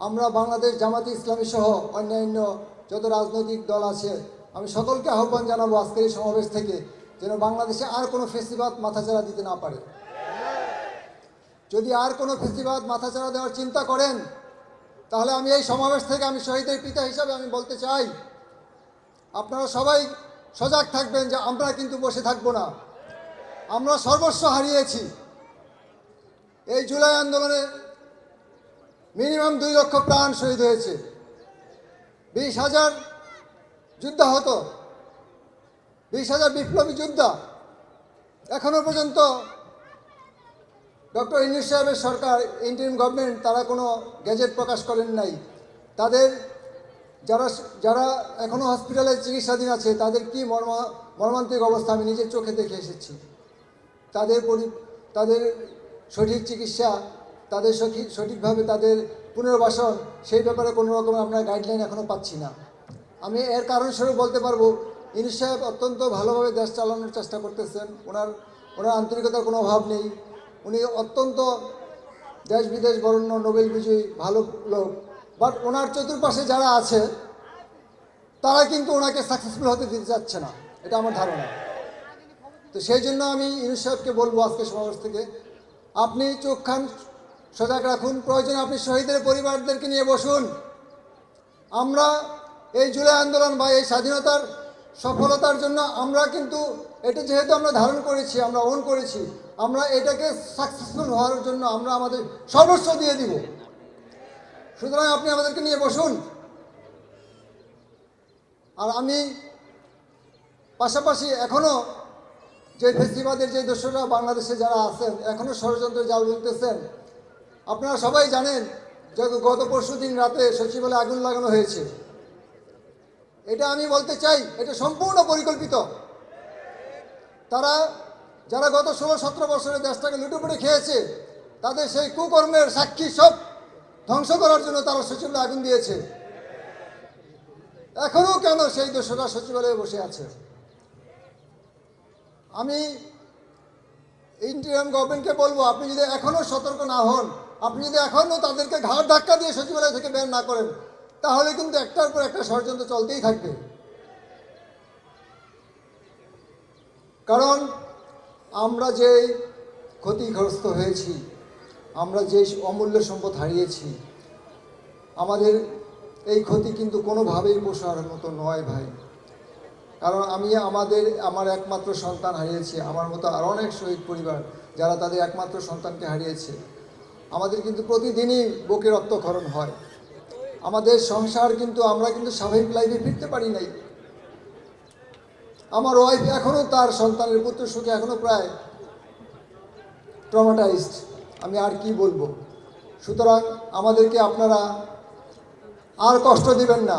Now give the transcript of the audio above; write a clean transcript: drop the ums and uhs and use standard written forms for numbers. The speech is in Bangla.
আমরা বাংলাদেশ জামাতে ইসলামী সহ অন্যান্য যত রাজনৈতিক দল আছে আমি সকলকে আহ্বান জানাবো আজকের এই সমাবেশ থেকে যেন বাংলাদেশে আর কোনো ফেসিবাদ মাথাচাড়া দিতে না পারে। যদি আর কোনো ফেসিবাদ মাথাচাড়া দেওয়ার চিন্তা করেন তাহলে আমি এই সমাবেশ থেকে আমি শহীদের পিতা হিসাবে আমি বলতে চাই আপনারা সবাই সজাগ থাকবেন যে আমরা কিন্তু বসে থাকবো না। আমরা সর্বস্ব হারিয়েছি। এই জুলাই আন্দোলনে মিনিমাম 2 লক্ষ প্রাণ শহীদ হয়েছে, 20,000 যুদ্ধাহত, 20,000 বিপ্লবী যোদ্ধা। এখনো পর্যন্ত ডক্টর ইউনূস সাহেবের সরকার ইন্টারিম গভর্নমেন্ট তারা কোনো গ্যাজেট প্রকাশ করেন নাই। তাদের যারা এখনো হসপিটালে চিকিৎসাধীন আছে তাদের কি মর্মান্তিক অবস্থা আমি নিজের চোখে দেখে এসেছি। তাদের সঠিক চিকিৎসা, তাদের সঠিকভাবে তাদের পুনর্বাসন, সেই ব্যাপারে কোনো রকম আমরা গাইডলাইন এখনও পাচ্ছি না। আমি এর কারণস্বরূপ বলতে পারবো ইউনূস সাহেব অত্যন্ত ভালোভাবে দেশ চালানোর চেষ্টা করতেছেন। ওনার আন্তরিকতার কোনো অভাব নেই। উনি অত্যন্ত দেশ বিদেশ বরণ্য নোবেল বিজয়ী ভালো লোক, বাট ওনার চতুর্পাশে যারা আছে তারা কিন্তু ওনাকে সাকসেসফুল হতে দিতে যাচ্ছে না, এটা আমার ধারণা। তো সেই জন্য আমি ইউনূস সাহেবকে বলবো আজকে সমাবেশ থেকে আপনি চোখ কান সজাগ রাখুন, প্রয়োজনে আপনি শহীদের পরিবারদেরকে নিয়ে বসুন। আমরা এই জুলাই আন্দোলন বা এই স্বাধীনতার সফলতার জন্য আমরা কিন্তু এটা যেহেতু আমরা ধারণ করেছি, আমরা ওন করেছি, আমরা এটাকে সাকসেসফুল হওয়ার জন্য আমরা আমাদের সর্বস্ব দিয়ে দিব। সুতরাং আপনি আমাদেরকে নিয়ে বসুন। আর আমি পাশাপাশি এখনও যে ফেসিবাদের যে দোষরা বাংলাদেশে যারা আছেন এখনও ষড়যন্ত্র জাল বুনতেছেন। আপনারা সবাই জানেন যে গত পরশুদিন রাতে সচিবালয়ে আগুন লাগানো হয়েছে। এটা আমি বলতে চাই এটা সম্পূর্ণ পরিকল্পিত। যারা গত 16-17 বছরে দেশটাকে লুটোপুটে খেয়েছে তাদের সেই কুকর্মের সাক্ষী সব ধ্বংস করার জন্য তারা সচিবালয়ে আগুন দিয়েছে। এখনও কেন সেই দোষরা সচিবালয়ে বসে আছে? আমি ইন্টারিম গভর্নমেন্টকে বলবো আপনি যদি এখনও সতর্ক না হন, আপনি যদি এখনও তাদেরকে ঘাড় ধাক্কা দিয়ে সচিবালয় থেকে বের না করেন তাহলে কিন্তু একটার পর একটা ষড়যন্ত্র চলতেই থাকবে। কারণ আমরা যে ক্ষতিগ্রস্ত হয়েছি, আমরা যে অমূল্য সম্পদ হারিয়েছি, আমাদের এই ক্ষতি কিন্তু কোনোভাবেই পোষার মতো নয় ভাই। কারণ আমি আমার একমাত্র সন্তান হারিয়েছি, আমার মতো আর অনেক শহীদ পরিবার যারা তাদের একমাত্র সন্তানকে হারিয়েছে। আমাদের কিন্তু প্রতিদিনই বুকে রক্তক্ষরণ হয়। আমাদের সংসার কিন্তু আমরা কিন্তু স্বাভাবিক লাইফে ফিরতে পারি নাই। আমার ওয়াইফ এখনও তার সন্তানের পুত্র সুখে এখনও প্রায় ট্রমাটাইজড। আমি আর কি বলবো। সুতরাং আমাদেরকে আপনারা আর কষ্ট দিবেন না।